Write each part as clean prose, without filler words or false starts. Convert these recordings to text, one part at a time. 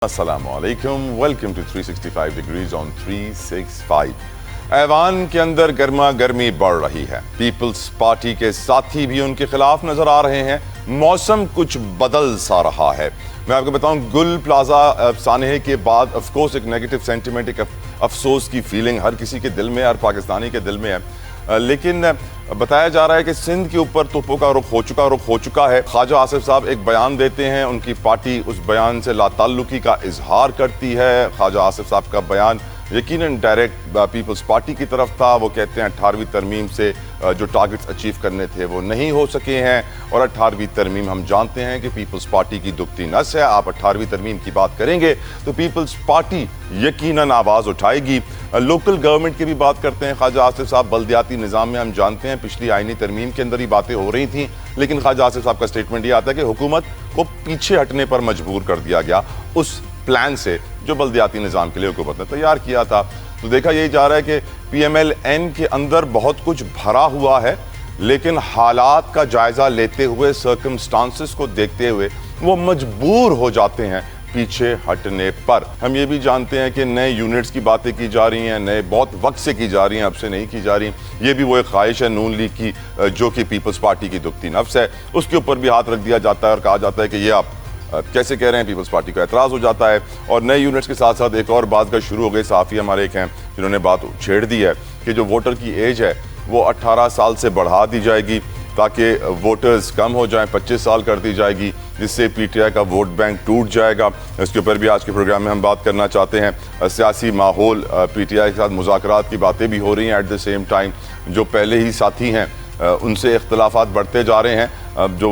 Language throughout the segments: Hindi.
अस्सलामुअलैकुम, वेलकम टू 365 डिग्रीज ऑन 365। ऐवान के अंदर गर्मा गर्मी बढ़ रही है। पीपल्स पार्टी के साथी भी उनके खिलाफ नजर आ रहे हैं। मौसम कुछ बदल सा रहा है। मैं आपको बताऊं, गुल प्लाजा सानहे के बाद ऑफ कोर्स एक नेगेटिव सेंटिमेंट, एक अफसोस की फीलिंग हर किसी के दिल में, हर पाकिस्तानी के दिल में है। लेकिन बताया जा रहा है कि सिंध के ऊपर तोपों का रुख हो चुका है। ख्वाजा आसिफ साहब एक बयान देते हैं, उनकी पार्टी उस बयान से लाताल्लुकी का इजहार करती है। ख्वाजा आसिफ साहब का बयान यकीनन डायरेक्ट पीपल्स पार्टी की तरफ था। वो कहते हैं 18वीं तरमीम से जो टारगेट्स अचीव करने थे वो नहीं हो सके हैं, और 18वीं तरमीम हम जानते हैं कि पीपल्स पार्टी की दुखती नस है। आप 18वीं तरमीम की बात करेंगे तो पीपल्स पार्टी यकीनन आवाज़ उठाएगी। लोकल गवर्नमेंट की भी बात करते हैं ख्वाजा आसिफ साहब। बल्दियाती निज़ाम में हम जानते हैं पिछली आईनी तरमीम के अंदर ही बातें हो रही थी, लेकिन ख्वाजा आसिफ साहब का स्टेटमेंट ये आता है कि हुकूमत को पीछे हटने पर मजबूर कर दिया गया उस प्लान से जो बल्दियाती निज़ाम के लिए हुकूमत ने तैयार किया था। तो देखा यही जा रहा है कि PMLN के अंदर बहुत कुछ भरा हुआ है, लेकिन हालात का जायजा लेते हुए, सर्कमस्टांसेस को देखते हुए वो मजबूर हो जाते हैं पीछे हटने पर। हम ये भी जानते हैं कि नए यूनिट्स की बातें की जा रही हैं, नए बहुत वक्त से की जा रही हैं, अब से नहीं की जा रही। ये भी वो एक ख्वाहिश है नून लीग की जो कि पीपल्स पार्टी की दुखती नफ्स है, उसके ऊपर भी हाथ रख दिया जाता है और कहा जाता है कि ये आप कैसे कह रहे हैं। पीपल्स पार्टी का एतराज़ हो जाता है। और नए यूनिट्स के साथ साथ एक और बात का शुरू हो गई। साफ़ी हमारे एक हैं जिन्होंने बात छेड़ दी है कि जो वोटर की एज है वो 18 साल से बढ़ा दी जाएगी ताकि वोटर्स कम हो जाएं, 25 साल कर दी जाएगी, जिससे PTI का वोट बैंक टूट जाएगा। इसके ऊपर भी आज के प्रोग्राम में हम बात करना चाहते हैं। सियासी माहौल, PTI के साथ मुज़ाकरात की बातें भी हो रही हैं। एट द सेम टाइम जो पहले ही साथी हैं उनसे इख्तलाफात बढ़ते जा रहे हैं। जो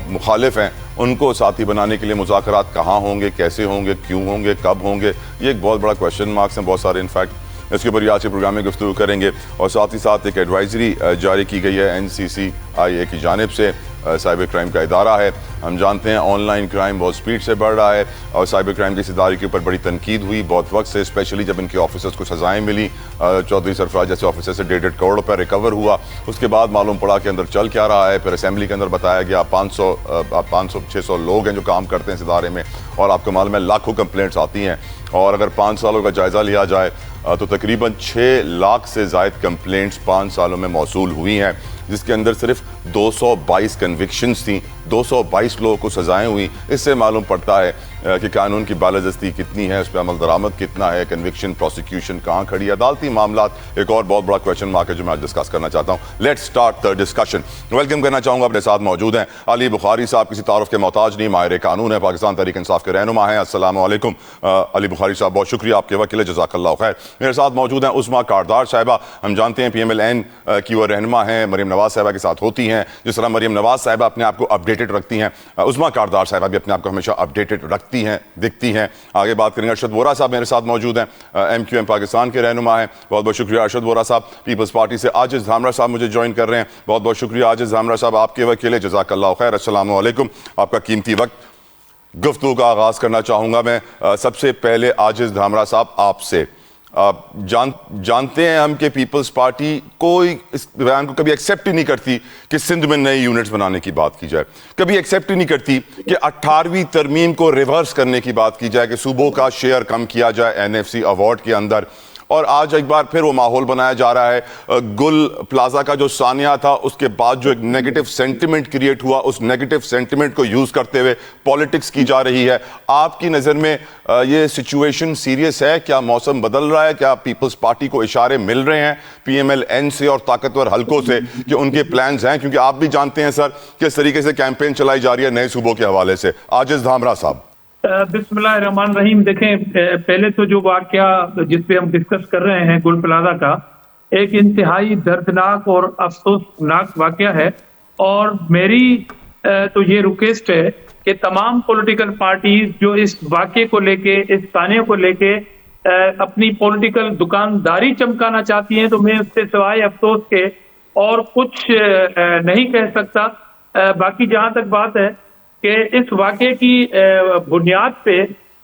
मुखालिफ हैं उनको साथी बनाने के लिए मुज़ाकरात कहाँ होंगे, कैसे होंगे, क्यों होंगे, कब होंगे, ये एक बहुत बड़ा क्वेश्चन मार्क्स हैं बहुत सारे। इनफैक्ट इसके ऊपर आज के प्रोग्राम में गुफ्तगू करेंगे। और साथ ही साथ एक एडवाइजरी जारी की गई है NCCIA की जानिब से। साइबर क्राइम का इदारा है, हम जानते हैं ऑनलाइन क्राइम बहुत स्पीड से बढ़ रहा है, और साइबर क्राइम के इस इदारे के ऊपर बड़ी तनकीद हुई बहुत वक्त से, स्पेशली जब इनके ऑफिसर्स को सजाएं मिली। चौधरी सरफराज जैसे ऑफिसर से 1.5 करोड़ रुपये रिकवर हुआ। उसके बाद मालूम पड़ा कि अंदर चल क्या रहा है। फिर असेंबली के अंदर बताया गया 500-600 लोग हैं जो काम करते हैं इस इदारे में, और आपको मालूम है लाखों कंप्लेंट्स आती हैं। और अगर 5 सालों का जायज़ा लिया जाए तो तकरीबन 6 लाख से ज़ायद कंप्लेंट्स 5 सालों में मौसूल हुई हैं, जिसके अंदर सिर्फ 222 कन्विक्शंस थी, 222 लोगों को सजाएं हुई। इससे मालूम पड़ता है कि कानून की बालादस्ती कितनी है, उस पर अमल दरामद कितना है, कन्विक्शन प्रोसिक्यूशन कहाँ खड़ी है, अदालती मामलात एक और बहुत बड़ा क्वेश्चन मार्क है जो मैं आज डिस्कस करना चाहता हूँ। Let's start the discussion. Welcome करना चाहूँगा, अपने साथ मौजूद हैं अली बुखारी साहब, किसी तारुफ के मोहताज नहीं, माहिर कानून है, पाकिस्तान तहरीक इंसाफ के रहनुमा हैं। अस्सलाम वालेकुम अली बुखारी साहब, बहुत शुक्रिया, आपके वकील जज़ाकल्लाह खैर। मेरे साथ मौजूद हैं उस्मा कारदार साहिबा, हम जानते हैं PMLN की वो रहनुमा हैं, मरीम नवाज साहिबा के साथ होती हैं। जिस तरह मरीम नवाज साहिबा अपने आप को अपडेटेड रखती हैं, उस्मा कारदार साहिबा भी अपने आप को हमेशा अपडेटेड रखती हैं, दिखती हैं। आगे बात करेंगे। अरशद वोरा साहब मेरे साथ मौजूद हैं, MQM पाकिस्तान के रहनुमा हैं। बहुत बहुत शुक्रिया अरशद वोरा साहब। पीपल्स पार्टी से आजिज़ धामरा साहब मुझे ज्वाइन कर रहे हैं, बहुत बहुत शुक्रिया आजिज़ धामरा साहब, आपके वकील जज़ाकल्लाह खैर। अस्सलाम वालेकुम, आपका कीमती वक्त। गुफ्तगू का आगाज़ करना चाहूँगा मैं सबसे पहले आजिज़ धामरा साहब आपसे। जानते हैं हम कि पीपल्स पार्टी कोई इस बयान को कभी एक्सेप्ट ही नहीं करती कि सिंध में नए यूनिट्स बनाने की बात की जाए, कभी एक्सेप्ट ही नहीं करती कि 18वीं तरमीम को रिवर्स करने की बात की जाए, कि सूबों का शेयर कम किया जाए NFC अवार्ड के अंदर। और आज एक बार फिर वो माहौल बनाया जा रहा है। गुल प्लाजा का जो सानिया था उसके बाद जो एक नेगेटिव सेंटिमेंट क्रिएट हुआ, उस नेगेटिव सेंटिमेंट को यूज करते हुए पॉलिटिक्स की जा रही है। आपकी नज़र में ये सिचुएशन सीरियस है? क्या मौसम बदल रहा है? क्या पीपल्स पार्टी को इशारे मिल रहे हैं PMLN से और ताकतवर हलकों से कि उनके प्लान्स हैं? क्योंकि आप भी जानते हैं सर किस तरीके से कैंपेन चलाई जा रही है नए सूबों के हवाले से। आजिज़ धामरा साहब। बिस्मिल्लाहिर्रहमानिर्रहीम। देखें, पहले तो जो वाकया जिस पे हम डिस्कस कर रहे हैं गुल प्लाजा का, एक इंतहाई दर्दनाक और अफसोसनाक वाकया है। और मेरी तो ये रिक्वेस्ट है कि तमाम पॉलिटिकल पार्टीज जो इस वाकये को लेके, इस ताने को लेके अपनी पॉलिटिकल दुकानदारी चमकाना चाहती हैं, तो मैं उससे सिवाय अफसोस के और कुछ नहीं कह सकता। बाकी जहां तक बात है कि इस वाकये की बुनियाद पे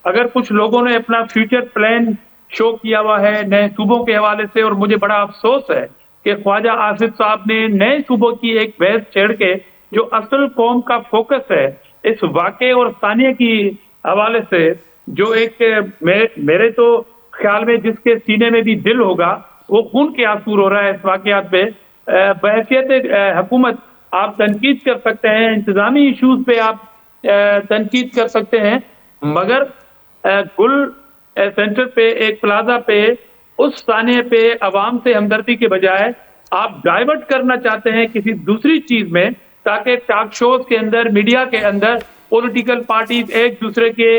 अगर कुछ लोगों ने अपना फ्यूचर प्लान शो किया हुआ है नए सूबों के हवाले से, और मुझे बड़ा अफसोस है कि ख्वाजा आसिफ साहब ने नए सूबों की एक बहस छेड़ के जो असल कौम का फोकस है इस वाकये और सानिया की हवाले से, जो एक मेरे तो ख्याल में जिसके सीने में भी दिल होगा वो खून के आंसू रो रहा है इस वाकयात पे। बहैसियत हुकूमत आप तनकीद कर सकते हैं, इंतजामी इशूज पे आप तनकीद कर सकते हैं, मगर गुल सेंटर पे एक प्लाजा पे उस सानिया पे अवाम से हमदर्दी के बजाय आप डाइवर्ट करना चाहते हैं किसी दूसरी चीज में, ताकि टॉक शोज के अंदर, मीडिया के अंदर पॉलिटिकल पार्टीज एक दूसरे के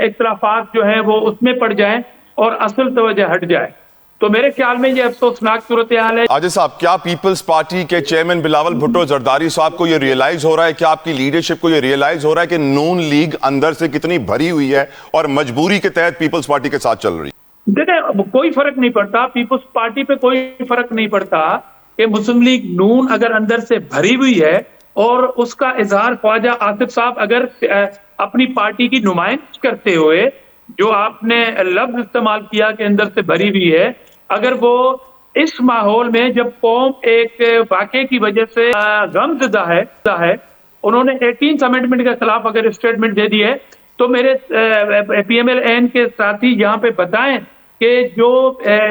इख्तलाफात जो हैं वो उसमें पड़ जाएं और असल तवज्जो हट जाए। तो मेरे ख्याल में ये अफसोसनाक सूरत हाल है। आजिज साहब, क्या पीपल्स पार्टी के चेयरमैन बिलावल भुट्टो जरदारी साहब को ये रियलाइज हो रहा है, क्या आपकी लीडरशिप को ये रियलाइज हो रहा है कि नून लीग अंदर से कितनी भरी हुई है और मजबूरी के तहत पीपल्स पार्टी के साथ चल रही है? देखिए, कोई फर्क नहीं पड़ता, पीपल्स पार्टी पे कोई फर्क नहीं पड़ता कि मुस्लिम लीग नून अगर अंदर से भरी हुई है और उसका इजहार ख्वाजा आसिफ साहब अगर अपनी पार्टी की नुमाइंदगी करते हुए, जो आपने लफ्ज इस्तेमाल किया कि अंदर से भरी हुई है, अगर वो इस माहौल में जब कौम एक वाक़े की वजह से गमज़दा है, उन्होंने 18th अमेंडमेंट के खिलाफ अगर स्टेटमेंट दे दी है, तो मेरे PMLN के साथी यहाँ पे बताएं कि जो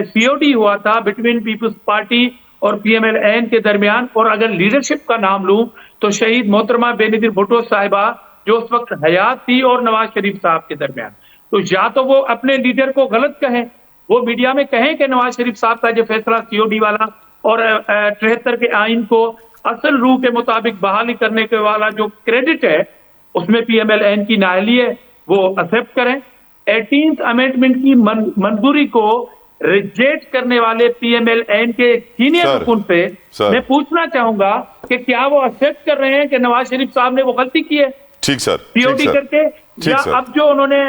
COD हुआ था बिटवीन पीपल्स पार्टी और PMLN के दरमियान, और अगर लीडरशिप का नाम लूं तो शहीद मोहतरमा बेनजीर भुट्टो साहिबा जो उस वक्त हयात थी और नवाज शरीफ साहब के दरमियान, तो या तो वो अपने लीडर को गलत कहें, वो मीडिया में कहें कि नवाज शरीफ साहब का जो फैसला COD वाला और 73 के आइन को असल रूह के मुताबिक बहाली करने के वाला जो क्रेडिट है उसमें PMLN की नाअहली है, वो एक्सेप्ट करें। 18th अमेंडमेंट की मंजूरी को रिजेक्ट करने वाले PMLN के सीनियर रुकन से मैं पूछना चाहूंगा कि क्या वो एक्सेप्ट कर रहे हैं कि नवाज शरीफ साहब ने वो गलती की है? ठीक सर, COD करके, या अब जो उन्होंने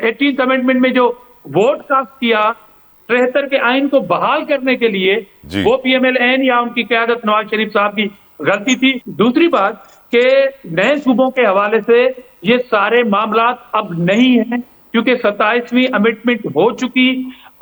18th अमेंडमेंट में जो वोट कास्ट किया 73 के आइन को बहाल करने के लिए, वो PMLN या उनकी क़यादत नवाज शरीफ साहब की गलती थी। दूसरी बात कि नए सूबों के हवाले से ये सारे मामलात अब नहीं है, क्योंकि 27वीं अमेंडमेंट हो चुकी।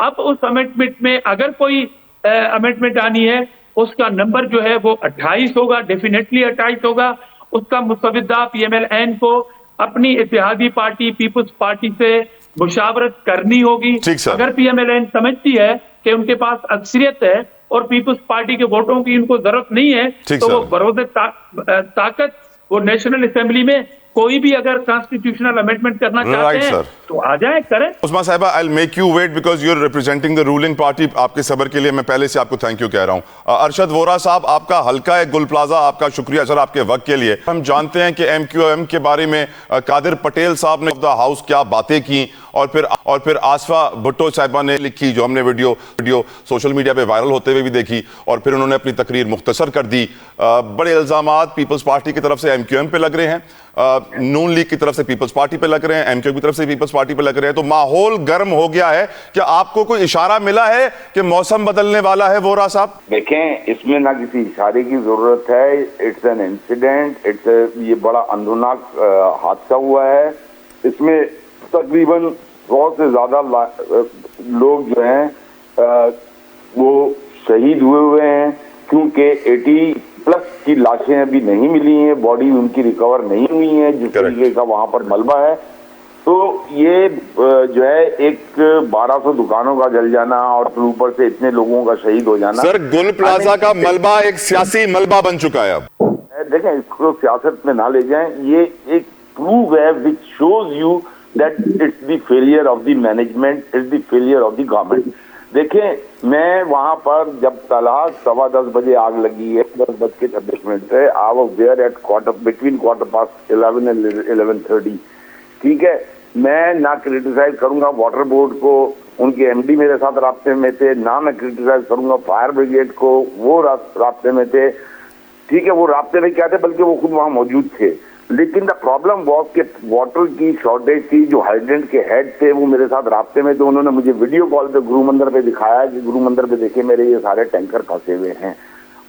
अब उस अमेंडमेंट में अगर कोई अमेंडमेंट आनी है, उसका नंबर जो है वो 28 होगा, डेफिनेटली 28 होगा। उसका मुसविदा PMLN को अपनी इत्तेहादी पार्टी पीपल्स पार्टी से मुशावरत करनी होगी। अगर PMLN समझती है कि उनके पास अक्सरियत है और पीपल्स पार्टी के वोटों की उनको जरूरत नहीं है, तो वो बरोज़े ताकत वो नेशनल असेंबली में कोई भी अगर कॉन्स्टिट्यूशनल अमेंडमेंट करना चाहते हैं तो आ जाए, करें। Usma sahiba, I will make you wait because you are representing the ruling party. आपके सब्र के लिए मैं पहले से आपको थैंक यू कह रहा हूं। अरशद वोरा साहब, आपका हल्का है गुल प्लाजा, आपका शुक्रिया सर आपके वक्त के लिए। हम जानते हैं कि MQM के बारे में कादिर पटेल साहब ने द हाउस क्या बातें की, और फिर आसफा भुट्टो साहिबा ने लिखी, जो हमने वीडियो सोशल मीडिया पे वायरल होते हुए भी देखी, और फिर उन्होंने अपनी तकरीर मुख्तसर कर दी। बड़े इल्जामात पीपल्स पार्टी की तरफ से MQM पे लग रहे हैं, नून लीग की तरफ से पीपल्स पार्टी पे लग रहे हैं, MQM की तरफ से पीपल्स पार्टी पे लग रहे हैं, तो माहौल गर्म हो गया है। क्या आपको कोई इशारा मिला है कि मौसम बदलने वाला है वोरा साहब? देखें, इसमें ना किसी इशारे की जरूरत है, इट्स एन इंसिडेंट, ये बड़ा अंदरनाक हादसा हुआ है। इसमें तकरीबन 100 से ज्यादा लोग जो हैं वो शहीद हुए हैं, क्योंकि 80+ की लाशें अभी नहीं मिली हैं, बॉडी उनकी रिकवर नहीं हुई है, जिस तरीके का वहां पर मलबा है। तो ये जो है एक 1200 दुकानों का जल जाना और ऊपर से इतने लोगों का शहीद हो जाना। सर, गुल प्लाजा का मलबा एक सियासी मलबा बन चुका है अब। देखें, इसको सियासत में ना ले जाएं, ये एक प्रूव है which shows you that it's the failure of the management, it's the failure of the government. देखें, मैं वहां पर जब तलाह 10:15 बजे आग लगी है, 10:26 से, I was there at between 11:15 and 11:30। ठीक है, मैं ना क्रिटिसाइज करूंगा वाटर बोर्ड को, उनके MD मेरे साथ रास्ते में थे, ना मैं क्रिटिसाइज करूंगा फायर ब्रिगेड को, वो रास्ते में थे। ठीक है, वो रास्ते में क्या थे, बल्कि वो खुद वहां मौजूद थे। लेकिन द प्रॉब्लम वॉज के वाटर की शॉर्टेज थी। जो हाइड्रेंट के हेड थे वो मेरे साथ रास्ते में थे, उन्होंने मुझे वीडियो कॉल पे गुरु मंदिर पे दिखाया कि गुरु मंदिर पे देखे मेरे ये सारे टैंकर फंसे हुए हैं।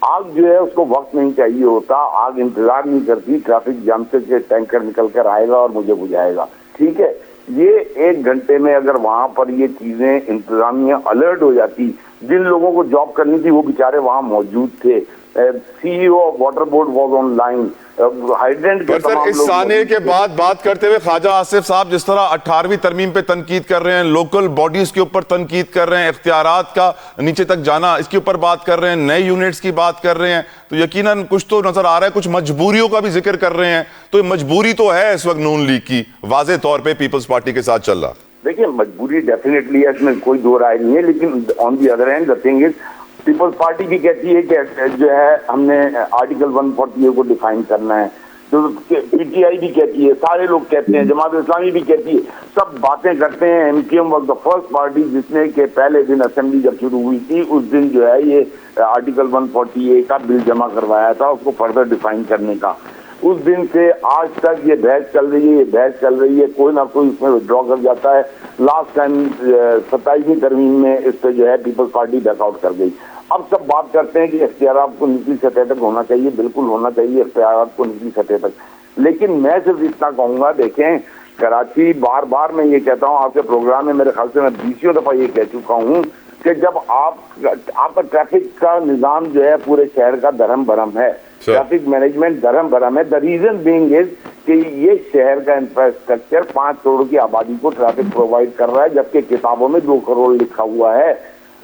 आग जो है उसको वक्त नहीं चाहिए होता, आग इंतजार नहीं करती, ट्रैफिक जाम से टैंकर निकल कर आएगा और मुझे बुझाएगा। ठीक है, ये 1 घंटे में अगर वहां पर ये चीजें इंतजामिया अलर्ट हो जाती, जिन लोगों को जॉब करनी थी वो बेचारे वहां मौजूद थे, CEO of water board was on line, hydrant के पर सर तमाम इस लोग साने के बाद बात करते हुए ख्वाजा आसिफ साहब जिस तरह 18वीं तरमीम पे तनकीद कर रहे हैं, लोकल बॉडीज के ऊपर तनकीद कर रहे हैं, इख्तियारात का नीचे तक जाना इसके ऊपर बात कर रहे हैं, नए यूनिट्स की बात कर रहे हैं, तो यकीनन कुछ तो नजर आ रहा है, कुछ मजबूरियों का भी जिक्र कर रहे हैं। तो ये मजबूरी तो है इस वक्त नून लीग की, वाज़े तौर पर पीपल्स पार्टी के साथ चल रहा। देखिए मजबूरी डेफिनेटली है, इसमें कोई दो राय नहीं है, लेकिन on the other hand the thing is Peoples Party भी कहती है कि जो है हमने आर्टिकल 148 को डिफाइन करना है, तो पीटीआई भी कहती है, सारे लोग कहते हैं, जमात इस्लामी भी कहती है, सब बातें करते हैं। MKM was the first party जिसने के पहले दिन असेंबली जब शुरू हुई थी उस दिन जो है ये आर्टिकल 148 का बिल जमा करवाया था उसको फर्दर डिफाइन करने का। उस दिन से आज तक ये बहस चल रही है, कोई ना कोई इसमें विड्रॉ कर जाता है। लास्ट टाइम 27वीं तरमीम में इस पे जो है पीपल्स पार्टी बैकआउट कर गई। अब सब बात करते हैं कि इख्तियारात को निचली सतह तक होना चाहिए, बिल्कुल होना चाहिए इख्तियारात को निचली सतह तक, लेकिन मैं सिर्फ इतना कहूंगा, देखें कराची, बार बार मैं ये कहता हूँ आपके प्रोग्राम में, मेरे ख्याल से मैं 20 दफा ये कह चुका हूँ कि जब आपका ट्रैफिक का निजाम जो है पूरे शहर का धर्म भरम है, ट्रैफिक मैनेजमेंट धर्म भरम है, द रीजन बीइंग इज कि ये शहर का इंफ्रास्ट्रक्चर 5 करोड़ की आबादी को ट्रैफिक प्रोवाइड कर रहा है, जबकि किताबों में 2 करोड़ लिखा हुआ है।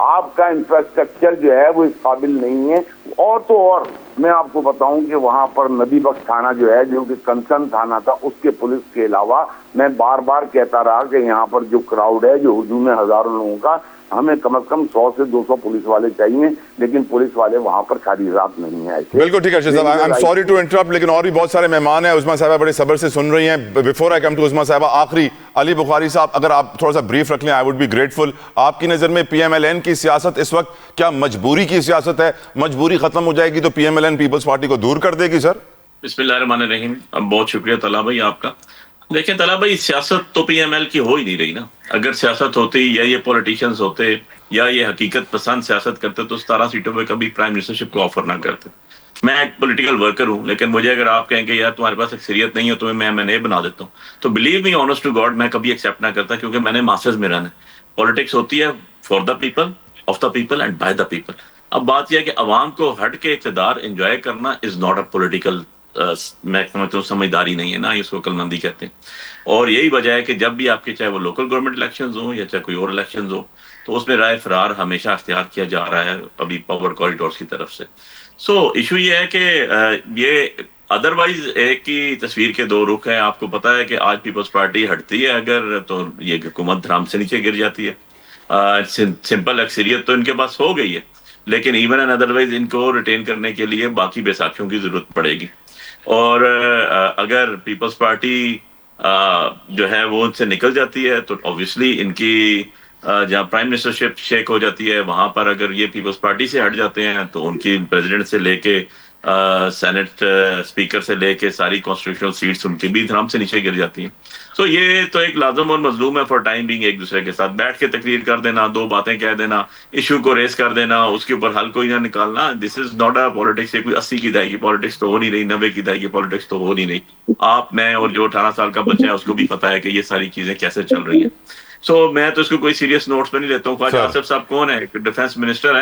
आपका इंफ्रास्ट्रक्चर जो है वो इस काबिल नहीं है। और तो और मैं आपको बताऊं कि वहां पर नबी बख्श थाना जो है, जो कि कंसर्न थाना था, उसके पुलिस के अलावा मैं बार बार कहता रहा कि यहाँ पर जो क्राउड है, जो हुजूम है हजारों लोगों का, हमें कम से कम 100 से 200 पुलिस वाले चाहिए, लेकिन पुलिस वाले वहां पर सारी रात नहीं है। बिल्कुल ठीक है Arshad sahab, I am sorry to interrupt, लेकिन और भी बहुत सारे मेहमान हैं। उस्मा साहबा बड़े सब्र से सुन रही हैं। बिफोर आई कम टू उस्मा साहबा, आखिरी अली बुखारी साहब, अगर आप थोड़ा सा ब्रीफ रख लें, आई वुड बी ग्रेटफुल। आपकी नजर में पीएमएलएन की सियासत इस वक्त क्या मजबूरी की सियासत है? मजबूरी खत्म हो जाएगी तो पीएमएलएन पीपल्स पार्टी को दूर कर देगी? सर बिस्मिल्लाहिर्रहमानिर्रहीम, बहुत शुक्रिया तला भाई आपका। देखिए तला भाई, सियासत तो पीएमएल की हो ही नहीं रही ना। अगर सियासत होती या ये पॉलिटिशियंस होते या ये हकीकत पसंद सियासत करते तो 17 सीटों पे कभी प्राइम मिनिस्टरशिप को ऑफर ना करते। मैं एक पॉलिटिकल वर्कर हूं, लेकिन मुझे अगर आप कहेंगे यार तुम्हारे पास अक्सरियत नहीं हो, तुम्हें मैं एमएनए बना देता हूँ, तो believe me honest to god मैं कभी एक्सेप्ट ना करता, क्योंकि मैंने मास्टर्स में रहना है। पॉलिटिक्स होती है for the people, of the people and by the people. अब बात यह है कि अवाम को हट के इक़्तिदार एंजॉय करना इज नॉट अ पॉलिटिकल, मैं समझता हूँ समझदारी नहीं है ना, इसको अक्लमंदी कहते हैं। और यही वजह है कि जब भी आपके चाहे वो लोकल गवर्नमेंट इलेक्शंस हो या चाहे कोई और इलेक्शंस हो, तो उसमें राय फरार हमेशा अख्तियार किया जा रहा है अभी पावर कॉरिडोर्स की तरफ से। सो इशू ये है कि ये अदरवाइज एक की तस्वीर के दो रुख हैं। आपको पता है कि आज पीपल्स पार्टी हटती है अगर, तो ये हुकूमत धराम से नीचे गिर जाती है। सिंपल अक्सरियत तो इनके पास हो गई है, लेकिन इवन एंड अदरवाइज इनको रिटेन करने के लिए बाकी बैसाखियों की जरूरत पड़ेगी। और अगर पीपल्स पार्टी जो है वो उनसे निकल जाती है तो ऑब्वियसली इनकी जहाँ प्राइम मिनिस्टरशिप शेक हो जाती है, वहां पर अगर ये पीपल्स पार्टी से हट जाते हैं तो उनकी प्रेसिडेंट से लेके सेनेट स्पीकर से लेके सारी कॉन्स्टिट्यूशनल सीट्स उनकी भी धराम से नीचे गिर जाती हैं। सो ये तो एक लाजम और मजलूम है फॉर टाइम बीइंग, एक दूसरे के साथ बैठ के तकरीर कर देना, 2 बातें कह देना, इशू को रेस कर देना, उसके ऊपर हल कोई ना निकालना। This is not a politics. ये कोई 80 की दहाई की पॉलिटिक्स तो हो नहीं रही, 90 की दहाई की पॉलिटिक्स तो हो नहीं रही। आप, मैं और जो 18 साल का बच्चा है उसको भी पता है कि ये सारी चीजें कैसे चल रही है। सो मैं तो इसको कोई सीरियस नोट्स पे नहीं लेता हूँ। ख्वाजा आसिफ साहब कौन है? डिफेंस मिनिस्टर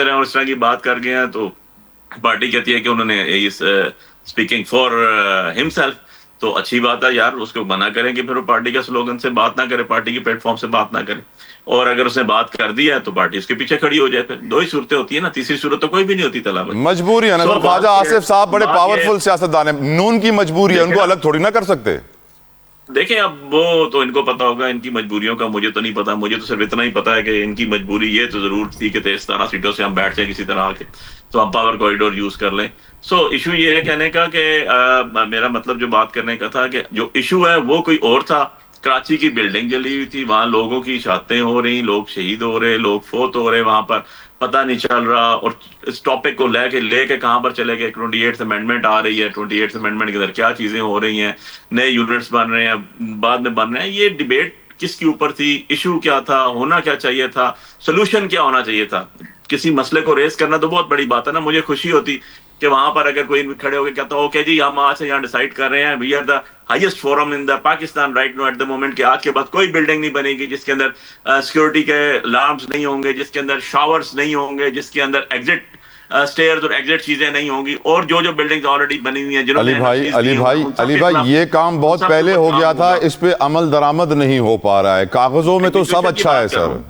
है और इस तरह की बात कर गए हैं तो पार्टी कहती है कि उन्होंने स्पीकिंग फॉर हिमसेल्फ, तो अच्छी बात है यार, उसको मना करें कि फिर वो पार्टी के स्लोगन से बात ना करे, पार्टी के प्लेटफॉर्म से बात ना करे। और अगर उसने बात कर दी है तो पार्टी उसके पीछे खड़ी हो जाए। फिर 2 ही सूरतें होती है ना, तीसरी सूरत तो कोई भी नहीं होती। तलाब मजबूरी है ना। ख्वाजा आसिफ साहब बड़े पावरफुल सियासतदान है, नून की मजबूरी है, उनको अलग थोड़ी ना कर सकते। देखें अब वो तो इनको पता होगा इनकी मजबूरियों का, मुझे तो नहीं पता। मुझे तो सिर्फ इतना ही पता है कि इनकी मजबूरी ये तो जरूर थी कि 17 सीटों से हम बैठ जाए किसी तरह आके, तो हम पावर कॉरिडोर यूज कर लें। सो इशू ये है कहने का कि मेरा मतलब जो बात करने का था कि जो इशू है वो कोई और था। कराची की बिल्डिंग जली हुई थी, वहां लोगों की शातें हो रही, लोग शहीद हो रहे, लोग फोत हो रहे, वहां पर पता नहीं चल रहा। और इस टॉपिक को लेके कहां पर चले गए? 28th अमेंडमेंट आ रही है, 28th अमेंडमेंट के अंदर क्या चीजें हो रही हैं, नए यूनिट्स बन रहे हैं, बाद में बन रहे हैं। ये डिबेट किसके ऊपर थी? इशू क्या था? होना क्या चाहिए था? सोल्यूशन क्या होना चाहिए था? किसी मसले को रेस करना तो बहुत बड़ी बात है ना। मुझे खुशी होती कि वहां पर अगर कोई खड़े होकर कहता ओके जी हम आज से यहाँ डिसाइड कर रहे हैं, we are the highest forum in the Pakistan right now at the moment, कि आज के बाद कोई बिल्डिंग नहीं बनेगी जिसके अंदर सिक्योरिटी के अलार्म्स नहीं होंगे, जिसके अंदर शावर्स नहीं होंगे, जिसके अंदर एग्जिट स्टेयर्स और एग्जिट चीजें नहीं होंगी, और जो जो बिल्डिंग्स ऑलरेडी बनी हुई हैं जिन्होंने अली भाई ये काम बहुत पहले हो गया था, इस पे अमल दरामद नहीं हो पा रहा है। कागजों में तो सब अच्छा है सर,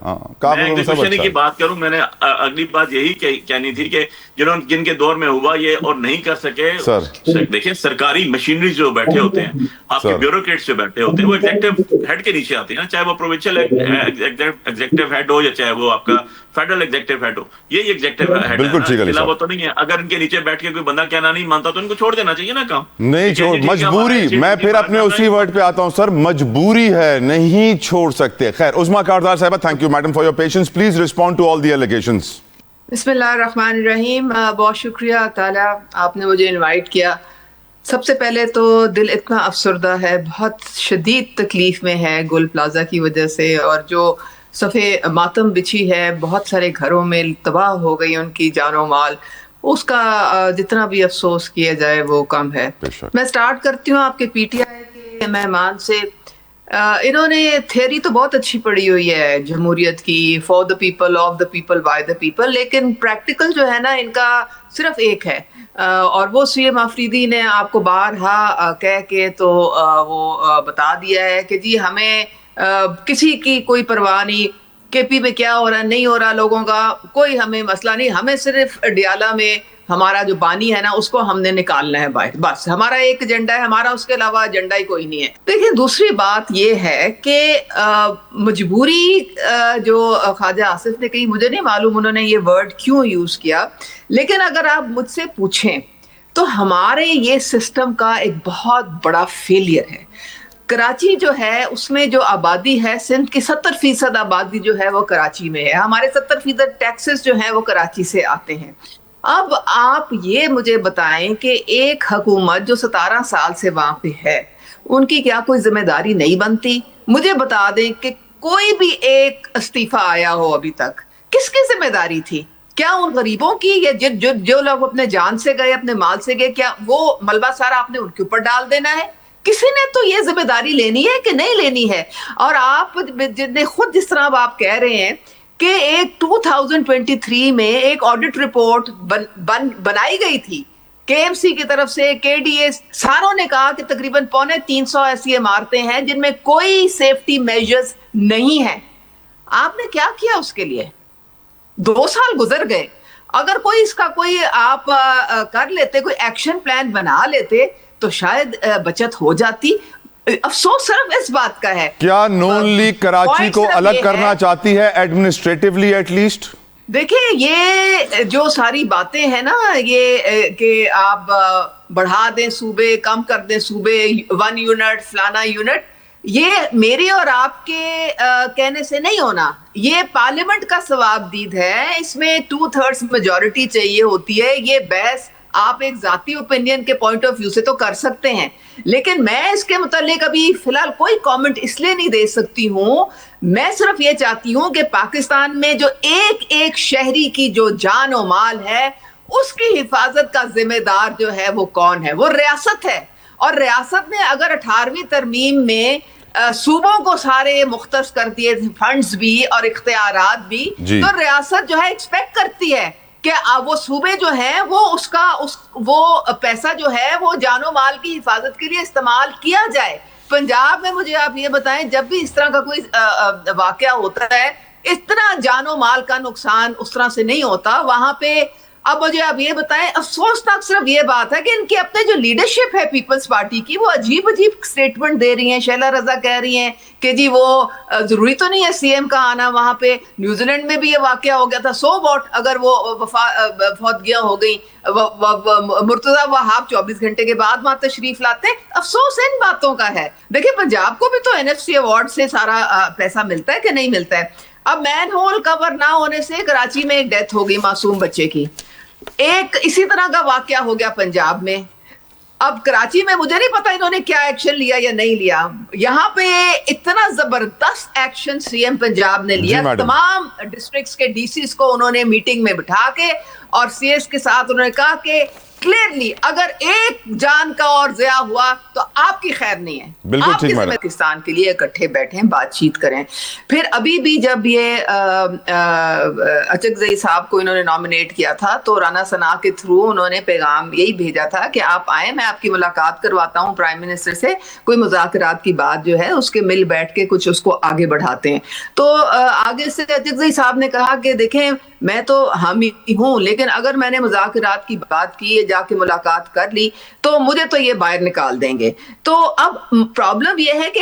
कागजों में सब अच्छा की बात करूं, मैंने अगली बात यही कहनी थी कि जिनके दौर में हुआ ये और नहीं कर सके सर। देखिए सरकारी मशीनरी जो बैठे होते हैं, आपके ब्यूरोक्रेट्स जो बैठे होते हैं, वो एग्जीक्यूटिव हेड के नीचे आते हैं, चाहे वो प्रोविंशियल एग्जीक्यूटिव हेड हो या चाहे वो आपका फेडरल एग्जीक्यूटिव हेड हो, ये एग्जीक्यूटिव हेड बिल्कुल ठीक है, वो तो नहीं है। अगर इनके नीचे बैठ के कोई बंदा कहना नहीं मानता तो इनको छोड़ देना चाहिए ना काम। नहीं छोड़, मजबूरी, मैं फिर अपने उसी वर्ड पे आता हूं सर, मजबूरी है, नहीं छोड़ सकते। खैर, Usma Kardar sahiba, thank you madam for your patience, please respond to all the allegations. बिस्मिल्लाहिर्रहमानिर्रहीम। बहुत शुक्रिया ताला, आपने मुझे इनवाइट किया। सबसे पहले तो दिल इतना अफसरदा है, बहुत शदीद तकलीफ में है गुल प्लाजा की वजह से, और जो सफ़े मातम बिछी है, बहुत सारे घरों में तबाह हो गई उनकी जानो माल, उसका जितना भी अफसोस किया जाए वो कम है। मैं स्टार्ट करती हूँ आपके पीटीआई के मेहमान से। इन्होंने थ्योरी तो बहुत अच्छी पढ़ी हुई है जमहूरियत की, for the people, of the people, by the people, लेकिन प्रैक्टिकल जो है ना इनका सिर्फ एक है, और वो सीएम आफरीदी ने आपको बारहा कह के तो वो बता दिया है कि जी हमें किसी की कोई परवाह नहीं, केपी में क्या हो रहा नहीं हो रहा, लोगों का कोई हमें मसला नहीं, हमें सिर्फ डियाला में हमारा जो बानी है ना उसको हमने निकालना है बाहर, बस हमारा एक एजेंडा है, हमारा उसके अलावा एजेंडा ही कोई नहीं है। देखिए दूसरी बात ये है कि मजबूरी जो ख्वाजा आसिफ ने कही, मुझे नहीं मालूम उन्होंने ये वर्ड क्यों यूज किया, लेकिन अगर आप मुझसे पूछें तो हमारे ये सिस्टम का एक बहुत बड़ा फेलियर है। कराची जो है उसमें जो आबादी है, सिंध की 70% आबादी जो है वो कराची में है, हमारे 70% टैक्सेस जो है वो कराची से आते हैं। अब आप ये मुझे बताएं कि एक हुकूमत जो 17 साल से वहां पे है, उनकी क्या कोई जिम्मेदारी नहीं बनती? मुझे बता दें कि कोई भी एक इस्तीफा आया हो अभी तक, किसकी जिम्मेदारी थी? क्या उन गरीबों की, या जो लोग अपने जान से गए, अपने माल से गए, क्या वो मलबा सारा आपने उनके ऊपर डाल देना है? किसी ने तो ये जिम्मेदारी लेनी है कि नहीं लेनी है? और आप जितने खुद जिस तरह आप कह रहे हैं कि एक 2023 में एक ऑडिट रिपोर्ट बनाई गई थी केएमसी की तरफ से, केडीएस सारों ने कहा कि तकरीबन 350 ऐसी इमारतें हैं जिनमें कोई सेफ्टी मेजर्स नहीं है। आपने क्या किया उसके लिए? 2 साल गुजर गए। अगर कोई इसका कोई आप कर लेते, कोई एक्शन प्लान बना लेते तो शायद बचत हो जाती। अफसोस सिर्फ इस बात का है, क्या नून लीग कराची को अलग करना चाहती है एडमिनिस्ट्रेटिवली एटलीस्ट? देखिए ये जो सारी बातें हैं ना, ये कि आप बढ़ा दें सूबे, कम कर दें सूबे, 1 यूनिट फलाना यूनिट, ये मेरे और आपके कहने से नहीं होना। ये पार्लियामेंट का सवाबदीद है, इसमें 2/3 मेजॉरिटी चाहिए होती है। ये बहस आप एक जाती ओपिनियन के पॉइंट ऑफ व्यू से तो कर सकते हैं, लेकिन मैं इसके मुतालिक अभी फिलहाल कोई कमेंट इसलिए नहीं दे सकती हूं। मैं सिर्फ ये चाहती हूं कि पाकिस्तान में जो एक एक शहरी की जो जान और माल है, उसकी हिफाजत का जिम्मेदार जो है वो कौन है? वो रियासत है। और रियासत ने अगर 18वीं तरमीम में सूबों को सारे मुख्तस कर दिए, फंड्स भी और इख्तियारात भी, तो रियासत जो है एक्सपेक्ट करती है कि वो सूबे जो है वो वो पैसा जो है वो जानो माल की हिफाजत के लिए इस्तेमाल किया जाए। पंजाब में मुझे आप ये बताएं, जब भी इस तरह का कोई वाकया होता है, इतना जानो माल का नुकसान उस तरह से नहीं होता वहां पे। अब मुझे आप ये बताएं, अफसोसनाक सिर्फ ये बात है कि इनकी अपने जो लीडरशिप है पीपल्स पार्टी की, वो अजीब अजीब स्टेटमेंट दे रही हैं। शैला रजा कह रही हैं कि जी वो जरूरी तो नहीं है सीएम का आना वहां पे। न्यूजीलैंड में भी ये वाकया हो गया था, सो वॉट अगर वो फौतगियां हो गई, मुर्तजा वहाब 24 घंटे के बाद वहां तशरीफ लाते। अफसोस इन बातों का है। देखिए पंजाब को भी तो एनएफसी अवार्ड से सारा पैसा मिलता है कि नहीं मिलता है? अब मैन होल कवर ना होने से कराची में एक डेथ हो गई मासूम बच्चे की। एक इसी तरह का वाकया हो गया पंजाब में। अब कराची में मुझे नहीं पता इन्होंने क्या एक्शन लिया या नहीं लिया। यहाँ पे इतना जबरदस्त एक्शन सीएम पंजाब ने लिया, तमाम डिस्ट्रिक्ट्स के डीसीज को उन्होंने मीटिंग में बिठा के और सीएस के साथ उन्होंने कहा कि क्लियरली अगर एक जान का और ज़या हुआ तो आपकी खैर नहीं है, बिल्कुल ठीक मैडम। पाकिस्तान के लिए इकट्ठे बैठें, बातचीत करें। फिर अभी भी जब ये अचकज़ई साहब को इन्होंने नॉमिनेट किया था तो राना सना के थ्रू उन्होंने पैगाम यही भेजा था कि आप आए, मैं आपकी मुलाकात करवाता हूँ प्राइम मिनिस्टर से, कोई मुज़ाकरात की बात जो है उसके मिल बैठ के कुछ उसको आगे बढ़ाते हैं। तो आगे से अचकज़ई साहब ने कहा कि देखें मैं तो हम ही हूँ, लेकिन अगर मैंने मुज़ाकरात की बात की, जाके मुलाकात कर ली तो मुझे तो ये बाहर निकाल देंगे। तो अब प्रॉब्लम ये है कि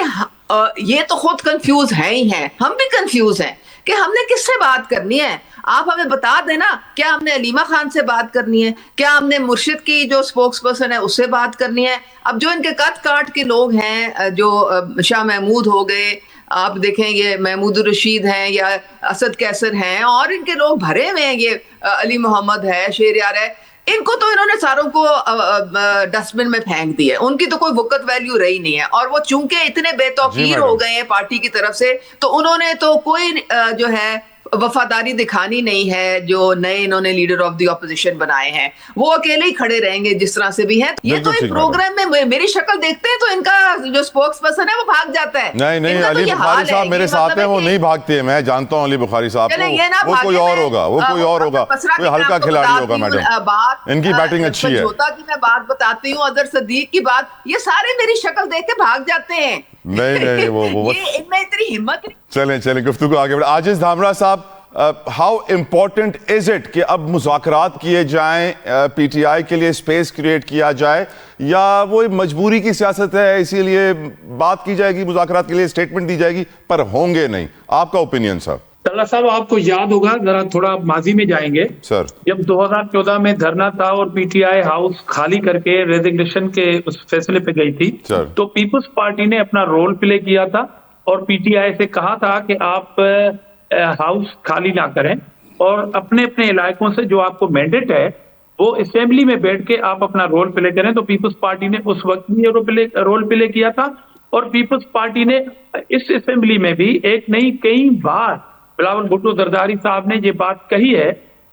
ये तो खुद कंफ्यूज हैं ही हैं, हम भी कंफ्यूज हैं कि हमने किससे बात करनी है। आप हमें बता देना, क्या हमने अलीमा खान से बात करनी है, क्या हमने मुर्शिद की जो स्पोक्स पर्सन है उससे बात करनी है। अब जो इनके कद काट के लोग हैं, जो शाह महमूद हो गए, आप देखें ये महमूद रशीद हैं या असद कैसर हैं, और इनके लोग भरे हुए हैं, ये अली मोहम्मद है, शेर यार है, इनको तो इन्होंने सारों को डस्टबिन में फेंक दिया, उनकी तो कोई वक़्त वैल्यू रही नहीं है। और वो चूंकि इतने बेतौकीर हो गए हैं पार्टी की तरफ से, तो उन्होंने तो कोई जो है वफादारी दिखानी नहीं है। जो नए इन्होंने लीडर ऑफ द ऑपोजिशन बनाए हैं वो अकेले ही खड़े रहेंगे जिस तरह से भी है। ये तो एक प्रोग्राम में मेरी शक्ल देखते हैं तो इनका जो स्पोक्स पर्सन है वो भाग जाता है। नहीं अली बुखारी साहब मेरे साथ हैं, वो नहीं भागते, मैं जानता हूँ अली बुखारी साहब को, वो कोई और होगा, वो कोई और होगा, कोई हल्का खिलाड़ी होगा मैडम, इनकी बैटिंग अच्छी है। की मैं बात बताती हूँ, अजहर सदीक की बात, ये सारे मेरी शक्ल देख के भाग जाते हैं। नहीं वो इनमें इतनी हिम्मत नहीं। चलें गुफ्तगू आगे बढ़े। आजिज धामरा साहब, हाउ इम्पोर्टेंट इज इट कि अब मुज़ाकरात किए जाएं, पीटीआई के लिए स्पेस क्रिएट किया जाए, या वो मजबूरी की सियासत है इसीलिए बात की जाएगी, मुज़ाकरात के लिए स्टेटमेंट दी जाएगी पर होंगे नहीं? आपका ओपिनियन सर। तल्ला साहब, आपको याद होगा, जरा थोड़ा माजी में जाएंगे सर, जब 2014 में धरना था और पीटीआई हाउस खाली करके रेजिग्नेशन के उस फैसले पे गई थी, तो पीपुल्स पार्टी ने अपना रोल प्ले किया था और पीटीआई से कहा था कि आप हाउस खाली ना करें और अपने अपने इलाकों से जो आपको मैंडेट है वो असेंबली में बैठ के आप अपना रोल प्ले करें। तो पीपुल्स पार्टी ने उस वक्त भी रोल प्ले किया था और पीपुल्स पार्टी ने इस असेंबली में भी एक नहीं कई बार बिलावल भुट्टो जरदारी साहब ने ये बात कही है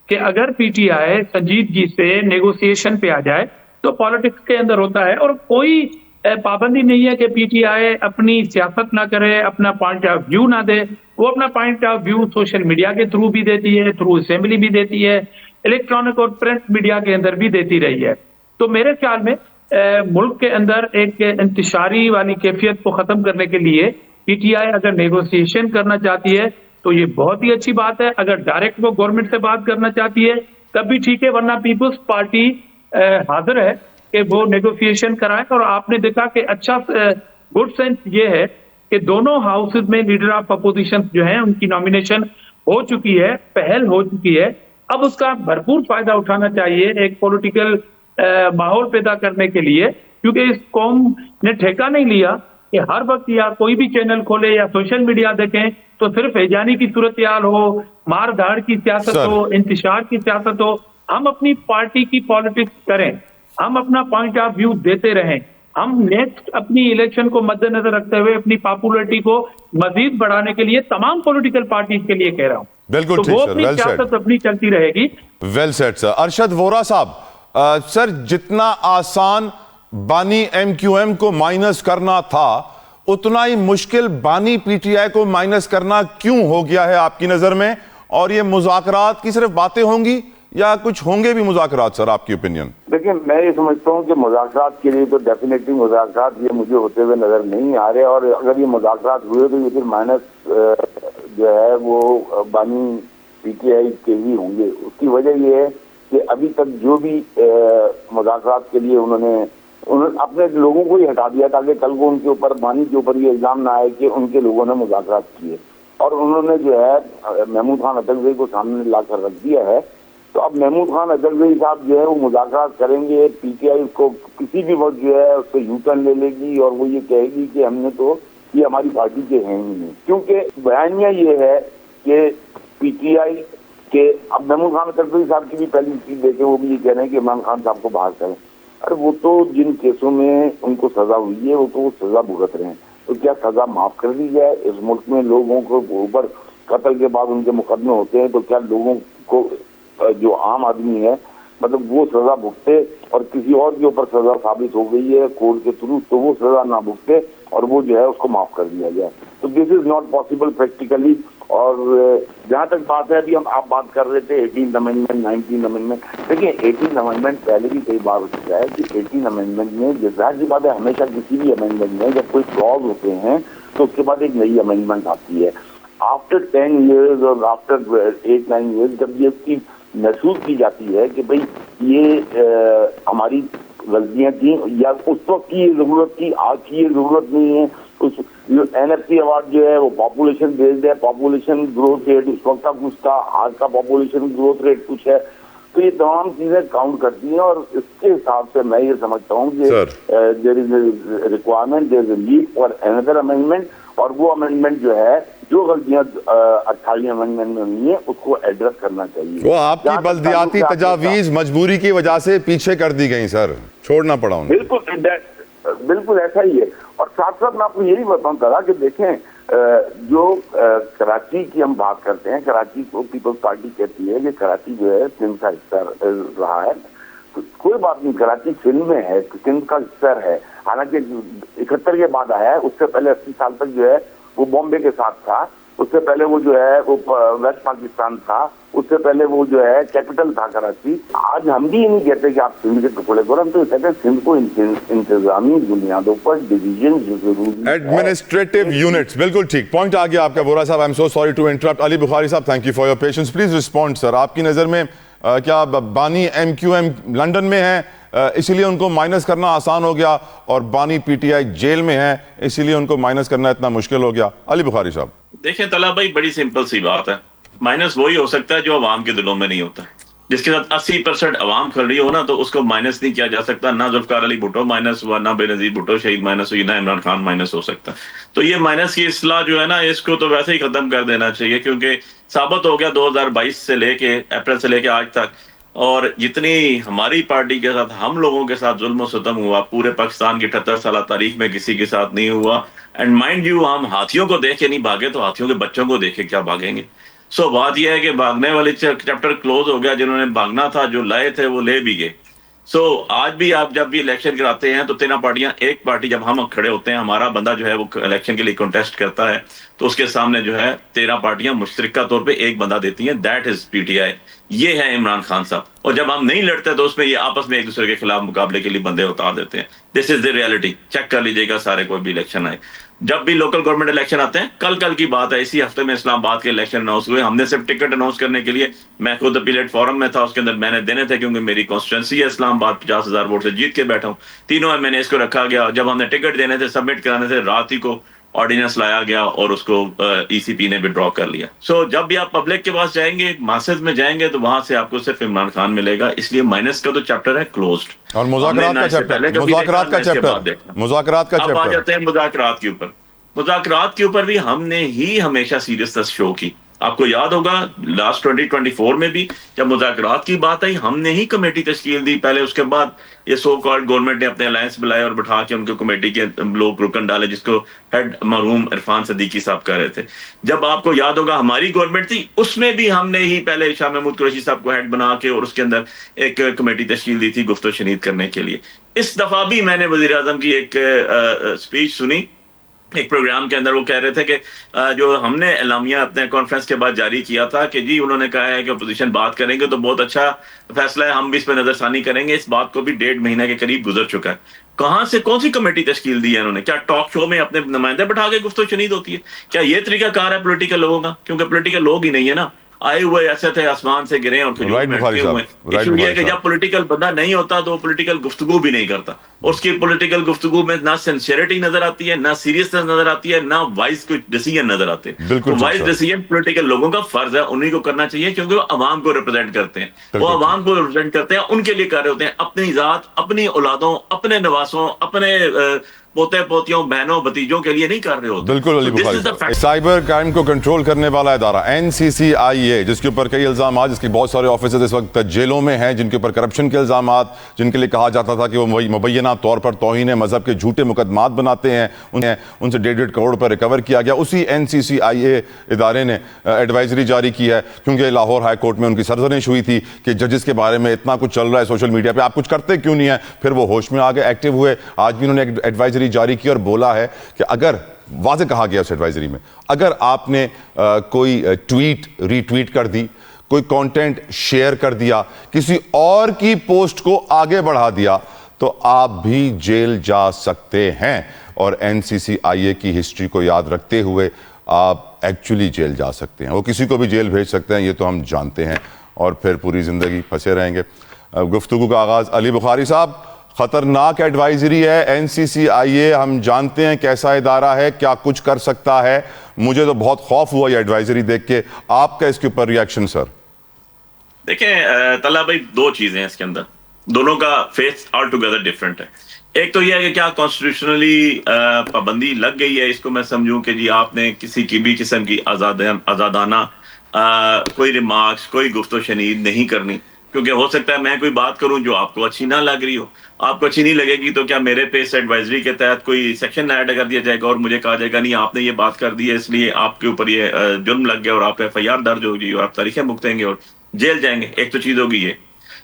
कि अगर पीटीआई संजीदगी से नेगोशिएशन पे आ जाए तो पॉलिटिक्स के अंदर होता है और कोई पाबंदी नहीं है कि पीटीआई अपनी सियासत ना करे, अपना पॉइंट ऑफ व्यू ना दे। वो अपना point of view social media के थ्रू भी देती है, थ्रू असेंबली भी देती है, इलेक्ट्रॉनिक और प्रिंट मीडिया के अंदर भी देती रही है। तो मेरे ख्याल में मुल्क के अंदर एक इंतशारी वाली कैफियत को खत्म करने के लिए पीटीआई अगर नेगोशिएशन करना चाहती है तो ये बहुत ही अच्छी बात है। अगर डायरेक्ट वो गवर्नमेंट से बात करना चाहती है तब भी ठीक है, वरना पीपुल्स पार्टी हाजिर है कि वो नेगोशिएशन कराए। और आपने देखा कि अच्छा गुड सेंस ये है कि दोनों हाउसेज में लीडर ऑफ अपोजिशन जो हैं उनकी नॉमिनेशन हो चुकी है, पहल हो चुकी है। अब उसका भरपूर फायदा उठाना चाहिए एक पॉलिटिकल माहौल पैदा करने के लिए, क्योंकि इस कौम ने ठेका नहीं लिया कि हर वक्त या कोई भी चैनल खोले या सोशल मीडिया देखें तो सिर्फ हैजानी की सूरत हो, मार धाड़ की सियासत हो, इंतशार की सियासत हो। हम अपनी पार्टी की पॉलिटिक्स करें, हम अपना पॉइंट ऑफ व्यू देते रहें। हम नेक्स्ट अपनी इलेक्शन को मद्देनजर रखते हुए अपनी पॉपुलरिटी को मजीद बढ़ाने के लिए तमाम पॉलिटिकल पार्टीज के लिए कह रहा हूं। बिल्कुल तो वो अपनी सियासत अपनी चलती रहेगी। Well said sir. Arshad Vora साहब, सर जितना आसान बानी एमक्यूएम को माइनस करना था उतना ही मुश्किल बानी पीटीआई को माइनस करना क्यों हो गया है आपकी नजर में? और ये मुज़ाकरात की सिर्फ बातें होंगी या कुछ होंगे भी मुज़ाकरात सर, आपकी ओपिनियन? देखिए, मैं ये समझता हूँ कि मुज़ाकरात के लिए तो डेफिनेटली मुज़ाकरात ये मुझे होते हुए नजर नहीं आ रहे, और अगर ये मुज़ाकरात हुए तो ये फिर माइनस जो है वो बानी पीटीआई के ही होंगे। उसकी वजह ये है कि अभी तक जो भी मुज़ाकरात के लिए उन्होंने अपने लोगों को ही हटा दिया ताकि कल को उनके ऊपर बानी के ऊपर ये इल्जाम ना आए कि उनके लोगों ने मुज़ाकरात किए, और उन्होंने जो है महमूद खान अचकज़ई को सामने लाकर रख दिया है। तो अब महमूद खान अचकज़ई साहब जो है वो मुज़ाकरात करेंगे, पीटीआई को किसी भी वक्त जो है उससे यूटर्न ले लेगी और वो ये कहेगी कि हमने तो ये हमारी पार्टी के हैं ही नहीं, क्योंकि बयानिया ये है कि पीटीआई के अब महमूद खान अचकज़ई साहब की भी पहली चीज देखे, वो भी ये कह रहे हैं कि इमरान खान साहब को बाहर करें। अरे वो तो जिन केसों में उनको सजा हुई है वो तो वो सजा भुगत रहे हैं, तो क्या सजा माफ कर दी जाए? इस मुल्क में लोगों को ऊपर कत्ल के बाद उनके मुकदमे होते हैं, तो क्या लोगों को जो आम आदमी है मतलब वो सजा भुगते और किसी और के ऊपर सजा साबित हो गई है कोर्ट के थ्रू तो वो सजा ना भुगते और वो जो है उसको माफ कर दिया जाए। तो this is not possible practically. और जहां तक बात है अभी आप बात कर रहे थे 18th अमेंडमेंट 19th अमेंडमेंट, देखिए 18th अमेंडमेंट पहले भी कई बार हो चुका है कि 18th अमेंडमेंट में जाहिर सी बात है हमेशा किसी भी अमेंडमेंट में जब कोई क्लॉज होते हैं तो उसके बाद एक नई अमेंडमेंट आती है। आफ्टर 10 years और आफ्टर 8-9 years जब ये उसकी महसूस की जाती है कि भाई ये हमारी गलतियां थी या उस वक्त की ये जरूरत थी, आज की ये जरूरत नहीं है। उस एनएफसी अवार्ड जो है वो पॉपुलेशन बेस्ड है, पॉपुलेशन ग्रोथ रेट उस वक्त का कुछ था, आज का पॉपुलेशन ग्रोथ रेट कुछ है। तो ये तमाम चीजें काउंट करती हैं और इसके हिसाब से मैं ये समझता हूँ कि there is requirement, there is a need for another amendment और वो अमेंडमेंट जो है जो गलतियां 28 अमेंडमेंट में हुई है उसको एड्रेस करना चाहिए। वो आपकी बल्दियाती तजावीज मजबूरी की वजह से पीछे कर दी गई सर, छोड़ना पड़ा उन्हें। बिल्कुल ऐसा ही है। और साथ साथ मैं आपको यही बताता था कि देखें जो कराची की हम बात करते हैं, कराची को पीपल्स पार्टी कहती है कि कराची जो है सिंध का हिस्सा रहा है। तो कोई बात नहीं, कराची सिंध में है, सिंध का हिस्सा है। हालांकि 71 के बाद आया है, उससे पहले 80 साल तक जो है वो बॉम्बे के साथ था, उससे पहले वो जो है वो वेस्ट पाकिस्तान था, उससे पहले वो जो है कैपिटल था कराची। आज हम भी नहीं कहते कि आप सिंध के टुकड़े करो, हम तो कहते हैं सिंध को इंतजामी बुनियादों पर डिवीजन जरूरी, एडमिनिस्ट्रेटिव यूनिट्स। बिल्कुल ठीक पॉइंट आ गया आपका वोरा साहब। I am so sorry to interrupt. Ali Bukhari साहब, thank you for your patience. Please respond sir. आपकी नजर में क्या बानी MQM लंदन में है इसीलिए उनको माइनस करना आसान हो गया और बानी PTI जेल में है इसीलिए उनको माइनस करना इतना मुश्किल हो गया? अली बुखारी साहब देखिए तला भाई, बड़ी सिंपल सी बात है, माइनस वही हो सकता है जो अवाम के दिलों में नहीं होता। जिसके साथ 80% अवाम खड़ी हो ना तो उसको माइनस नहीं किया जा सकता। ना जुल्फकार अली भुट्टो माइनस हुआ, ना बेनजीर भुट्टो शहीद माइनस हुई, ना इमरान खान माइनस हो सकता। तो ये माइनस की इस्लाह जो है ना, इसको तो वैसे ही खत्म कर देना चाहिए क्योंकि साबित हो गया 2022 से लेके अप्रैल से लेके आज तक और जितनी हमारी पार्टी के साथ हम लोगों के साथ जुल्म सितम हुआ पूरे पाकिस्तान की 78 साल तारीख में किसी के साथ नहीं हुआ। एंड माइंड यू, हम हाथियों को देख के नहीं भागे तो हाथियों के बच्चों को देख के क्या भागेंगे। सो बात यह है कि भागने वाले चैप्टर क्लोज हो गया। जिन्होंने भागना था, जो लाए थे, वो ले भी गए। सो आज भी आप जब भी इलेक्शन कराते हैं तो तीनों पार्टियां, एक पार्टी जब हम खड़े होते हैं, हमारा बंदा जो है वो इलेक्शन के लिए कंटेस्ट करता है तो उसके सामने जो है 13 पार्टियां मुश्तरका तौर पे एक बंदा देती हैं, दैट इज PTI। ये है इमरान खान साहब। और जब हम नहीं लड़ते तो उसमें ये आपस में एक दूसरे के खिलाफ मुकाबले के लिए बंदे उतार देते हैं। This is the reality. Check कर लीजिएगा सारे, कोई भी इलेक्शन आए, जब भी लोकल गवर्नमेंट इलेक्शन आते हैं। कल की बात है, इसी हफ्ते में इस्लामाबाद के इलेक्शन अनाउंस हुए। हमने सिर्फ टिकट अनाउंस करने के लिए, मैं खुद अपीलेट फोरम में था, उसके अंदर मैंने देने थे क्योंकि मेरी कॉन्स्टिट्यूंसी है इस्लामाबाद, 50,000 वोट से जीत के बैठा हूँ। तीनों में मैंने इसको रखा गया। जब हमने टिकट देने थे, सबमिट कराने थे, रात ही को ऑर्डिनेंस लाया गया और उसको ECP ने विड्रॉ कर लिया। सो जब भी आप पब्लिक के पास जाएंगे, मासेस में जाएंगे, तो वहां से आपको सिर्फ इमरान खान मिलेगा। इसलिए माइनस का तो चैप्टर है क्लोज्ड। और मुज़ाकरात का चैप्टर अब आ जाते हैं मुज़ाकरात के ऊपर। मुज़ाकरात के ऊपर भी हमने ही हमेशा सीरियसनेस शो की। आपको याद होगा लास्ट 2024 में भी जब मुज़ाकरात की बात आई, हमने ही कमेटी तश्कील दी पहले। उसके बाद ये सो कॉल्ड गवर्नमेंट ने अपने अलायंस बुलाए और बिठा के उनके कमेटी के लोग रुकन डाले, जिसको हेड मरहूम इरफान सदीकी साहब कर रहे थे। जब आपको याद होगा हमारी गवर्नमेंट थी, उसमें भी हमने ही पहले शाह महमूद कुरैशी साहब को हेड बना के और उसके अंदर एक कमेटी तश्कील दी थी गुफ्तो शनीद करने के लिए। इस दफा भी मैंने वजीर आजम की एक स्पीच सुनी एक प्रोग्राम के अंदर। वो कह रहे थे कि जो हमने एलामिया अपने कॉन्फ्रेंस के बाद जारी किया था कि जी उन्होंने कहा है कि अपोजिशन बात करेंगे तो बहुत अच्छा फैसला है, हम भी इस पर नजरसानी करेंगे। इस बात को भी 1.5 महीना के करीब गुजर चुका है। कहां से कौन सी कमेटी तश्कील दी है उन्होंने? क्या टॉक शो में अपने नुमाइंदे बैठा के गुफ्तगू शनीद होती है? क्या ये तरीका कार है पॉलिटिकल लोगों का? क्योंकि पॉलिटिकल लोग ही नहीं है ना, आए हुए ऐसे थे आसमान से गिरे और खजूर में अटके हुए। इशू ये है कि जब पॉलिटिकल बंदा नहीं होता तो पॉलिटिकल गुफ्तगू भी नहीं करता। उसकी पॉलिटिकल गुफ्तगू में ना सिंसियरिटी नजर आती है, ना सीरियसनेस नजर आती है, ना वाइज कोई डिसीजन नजर आते हैं। तो वाइज डिसीजन पॉलिटिकल लोगों का फर्ज है, उन्हीं को करना चाहिए क्योंकि वो अवाम को रिप्रेजेंट करते हैं। वो अवाम को रिप्रेजेंट करते हैं, उनके लिए कर रहे होते हैं। अपनी जात, अपनी औलादों, अपने नवासों, अपने पोते पोतियों बहनों भतीजों के लिए नहीं कर रहे होते। बिल्कुल अली बुखारी साहब, साइबर क्राइम को कंट्रोल करने वाला इदारा NCCIA, जिसके ऊपर कई इल्जाम, जिसके बहुत सारे ऑफिसर्स इस वक्त जेलों में हैं, जिनके ऊपर करप्शन के इल्जाम, जिनके लिए कहा जाता था कि वो मुबैना तौर पर तौहीन मजहब के झूठे मुकदमात बनाते हैं, उनसे 1.5 करोड़ पर रिकवर किया गया। उसी NCCIA इदारे ने एडवाइजरी जारी की है, क्योंकि लाहौर हाई कोर्ट में उनकी सरजनिश हुई थी कि जजेस के बारे में इतना कुछ चल रहा है सोशल मीडिया पे, आप कुछ करते क्यों नहीं है। फिर वो होश में आ गए, एक्टिव हुए। आज भी उन्होंने एडवाइजरी जारी की और बोला है कि अगर, वाज़े कहा गया उस एडवाइजरी में, अगर आपने कोई ट्वीट रीट्वीट कर दी, कोई कंटेंट शेयर कर दिया, किसी और की पोस्ट को आगे बढ़ा दिया, तो आप भी जेल जा सकते हैं। और NCCIA की हिस्ट्री को याद रखते हुए आप एक्चुअली जेल जा सकते हैं। वो किसी को भी जेल भेज सकते हैं, ये तो हम जानते हैं, और फिर पूरी जिंदगी फंसे रहेंगे। गुफ्तगू का आगाज अली बुखारी साहब, खतरनाक एडवाइजरी है NCCIA, हम जानते हैं कैसा इदारा है, क्या कुछ कर सकता है। मुझे तो बहुत खौफ हुआ ये एडवाइजरी देख के। आपका इसके ऊपर रिएक्शन सर? देखें तला भाई, दो चीजें हैं इसके अंदर, दोनों का फेस ऑल टुगेदर डिफरेंट है। एक तो यह है कि क्या कॉन्स्टिट्यूशनली पाबंदी लग गई है, इसको मैं समझूं कि जी आपने किसी की भी किस्म की आजादाना कोई रिमार्क्स, कोई गुफ्तो शनीद नहीं करनी, क्योंकि हो सकता है मैं कोई बात करूं जो आपको अच्छी ना लग रही हो। आपको अच्छी नहीं लगेगी तो क्या मेरे पे इस एडवाइजरी के तहत कोई सेक्शन ऐड कर दिया जाएगा और मुझे कहा जाएगा नहीं आपने ये बात कर दी है इसलिए आपके ऊपर ये जुर्म लग गया और आप FIR दर्ज होगी और आप तारीखें भुगतेंगे और जेल जाएंगे। एक तो चीज होगी ये।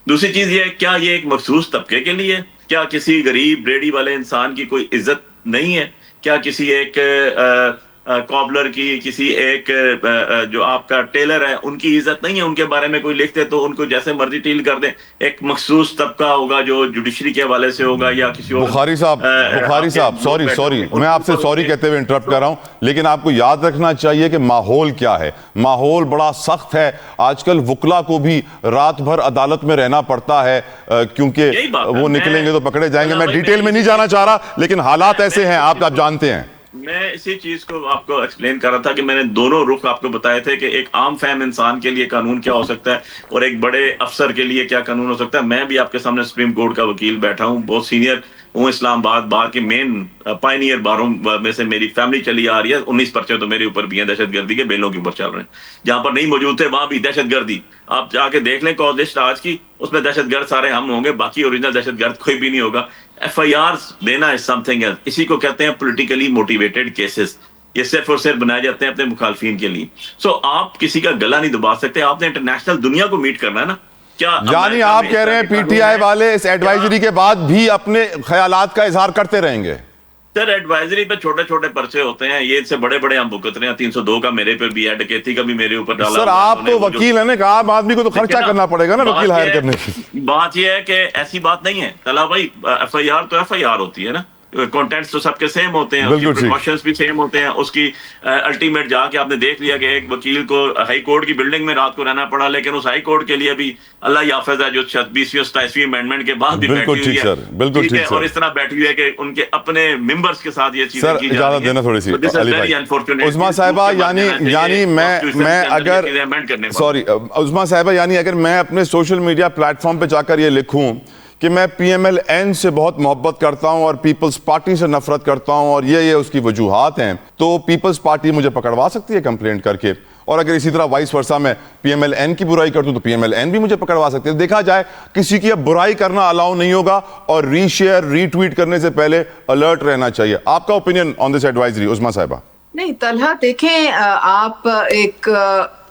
दूसरी चीज ये, क्या ये एक मखसूस तबके के लिए, क्या किसी गरीब रेडी वाले इंसान की कोई इज्जत नहीं है? क्या किसी एक कॉबलर की, किसी एक जो आपका टेलर है उनकी इज्जत नहीं है? उनके बारे में कोई लिखते तो उनको जैसे मर्जी डील कर दें। एक मखसूस तबका होगा जो जुडिशरी के हवाले से होगा या किसी और। बुखारी साहब सॉरी मैं आपसे सॉरी कहते हुए इंटरप्ट कर रहा हूं, लेकिन आपको याद रखना चाहिए कि माहौल क्या है। माहौल बड़ा सख्त है आजकल। वकला को भी रात भर अदालत में रहना पड़ता है, क्योंकि वो निकलेंगे तो पकड़े जाएंगे। मैं डिटेल में नहीं जाना चाह रहा, लेकिन हालात ऐसे हैं, आप जानते हैं। मैं इसी चीज को आपको एक्सप्लेन कर रहा था कि मैंने दोनों रुख आपको बताए थे कि एक आम फैम इंसान के लिए कानून क्या हो सकता है और एक बड़े अफसर के लिए क्या कानून हो सकता है। मैं भी आपके सामने सुप्रीम कोर्ट का वकील बैठा हूं, बहुत सीनियर हूँ, इस्लामाबाद बार के मेन पायनियर बारों में से मेरी फैमिली चली आ रही है। 19 पर्चे तो मेरे ऊपर भी हैं दहशतगर्दी के, बेलों के ऊपर चल रहे हैं। जहां पर नहीं मौजूद थे वहां भी दहशतगर्दी, आप जाके देख लें कॉल लिस्ट आज की, उसमें दहशतगर्द सारे हम होंगे, बाकी ओरिजिनल दहशतगर्द कोई भी नहीं होगा। FIR देना इज समथिंग एल्स। इसी को कहते हैं पॉलिटिकली मोटिवेटेड केसेस। ये सिर्फ और सिर्फ बनाए जाते हैं अपने मुखालफिन के लिए। सो आप किसी का गला नहीं दबा सकते, आपने इंटरनेशनल दुनिया को मीट करना है ना। क्या यानी आप कह रहे हैं PTI वाले इस एडवाइजरी के बाद भी अपने ख्यालात का इजहार करते रहेंगे? सर एडवाइजरी पे छोटे छोटे पर्चे होते हैं, ये इससे बड़े बड़े हम भुगत रहे हैं। 302 का मेरे पे भी है, डकैती का भी मेरे ऊपर डाला। सर आप तो वकील है ना, आम आदमी को तो खर्चा करना पड़ेगा ना वकील हायर करने की। बात ये है कि ऐसी बात नहीं है तला भाई, FIR तो FIR होती है ना, कंटेंट्स तो सबके सेम होते हैं, उसकी प्रिकॉशंस भी सेम होते हैं। उसकी अल्टीमेट जाके आपने देख लिया कि एक वकील को हाई कोर्ट की बिल्डिंग में रात को रहना पड़ा, लेकिन उस हाई कोर्ट के लिए भी अल्लाह याफिज़ है जो 20वीं और 27वीं अमेंडमेंट के बाद भी बैठी हुई है। बिल्कुल ठीक है, और इस तरह बैठी हुई है कि उनके अपने मेंबर्स के साथ ये चीजें की जा रही हैं। देना थोड़ी सी उस्मा साहिबा, यानी मैं अगर सॉरी उस्मा साहिबा, यानी अगर मैं अपने सोशल मीडिया प्लेटफॉर्म पे जाकर ये लिखूं कि मैं PMLN से बहुत मोहब्बत करता हूं और पीपल्स पार्टी से नफरत करता हूं और ये उसकी वजूहात हैं, तो पीपल्स पार्टी मुझे पकड़वा सकती है कंप्लेंट करके। और अगर इसी तरह वाइस वर्सा मैं PMLN की बुराई करता हूं तो PMLN भी मुझे पकड़वा सकती है। देखा जाए किसी की अब बुराई करना अलाउ नहीं होगा और रीशेयर रीट्वीट करने से पहले अलर्ट रहना चाहिए। आपका ओपिनियन ऑन दिस एडवाइजरी उस्मा साहिबा? नहीं तलहा, देखें आप एक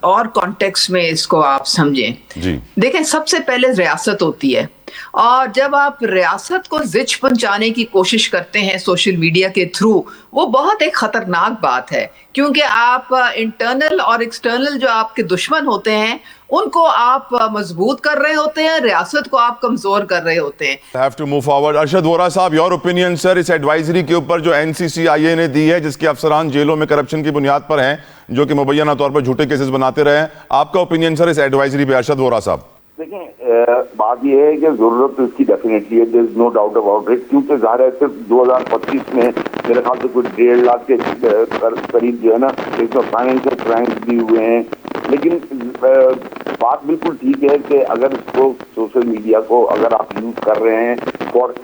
और कॉन्टेक्स्ट में इसको आप समझें जी। देखें सबसे पहले रियासत होती है और जब आप रियासत को जिच पहुंचाने की कोशिश करते हैं सोशल मीडिया के थ्रू, वो बहुत एक खतरनाक बात है, क्योंकि आप इंटरनल और एक्सटर्नल जो आपके दुश्मन होते हैं उनको आप मजबूत कर रहे होते हैं, रियासत को आप कमजोर कर रहे होते हैं। Have to move forward. Arshad Vora sahab, your opinion sir इस एडवाइजरी के ऊपर जो NCCIA ने दी है, जिसके अफसरान जेलों में करप्शन की बुनियाद पर हैं, जो कि मुबैना तौर पर झूठे केसेस बनाते रहे हैं। आपका ओपिनियन सर इस एडवाइजरी पे? अरशद वोरा साहब देखें, बात यह है कि जरूरत तो इसकी डेफिनेटली है, there is no doubt about it, क्योंकि ज़ाहिर है सिर्फ 2025 में मेरे ख्याल से कुछ 1.5 लाख के करीब जो है ना इसमें फाइनेंशियल क्राइम्स भी हुए हैं। लेकिन बात बिल्कुल ठीक है कि अगर इसको सोशल मीडिया को अगर आप यूज कर रहे हैं फॉर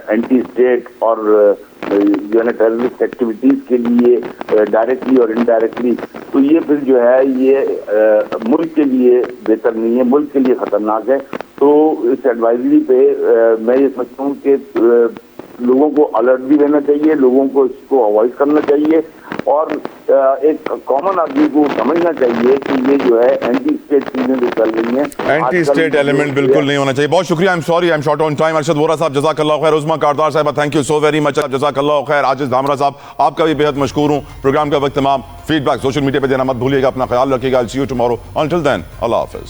एंटी स्टेट और जो है ना टेररिस्ट एक्टिविटीज के लिए डायरेक्टली और इनडायरेक्टली, तो ये फिर जो है ये मुल्क के लिए बेहतर नहीं है, मुल्क के लिए खतरनाक है। तो इस एडवाइजरी पे मैं ये समझता हूँ कि लोगों को अलर्ट भी रहना चाहिए, लोगों को इसको अवॉइड करना चाहिए और एक कॉमन आदमी को समझना चाहिए कि ये जो है एंटी स्टेट चीजें जो चल रही हैं, एंटी स्टेट एलिमेंट बिल्कुल नहीं होना चाहिए। बहुत शुक्रिया, I am sorry, I am short on time. Arshad Vora साहब जज़ाकल्लाह खैर, उस्मा कारदार साहब thank you so very much, जज़ाकल्लाह खैर। आजिज धामरा साहब आपका भी बेहद मशकूर हूँ। प्रोग्राम का वक्त तमाम, फीडबैक सोशल मीडिया पर देना मत भूलिएगा, अपना ख्याल रखिएगा। I will see you tomorrow, until then Allah हाफिज़।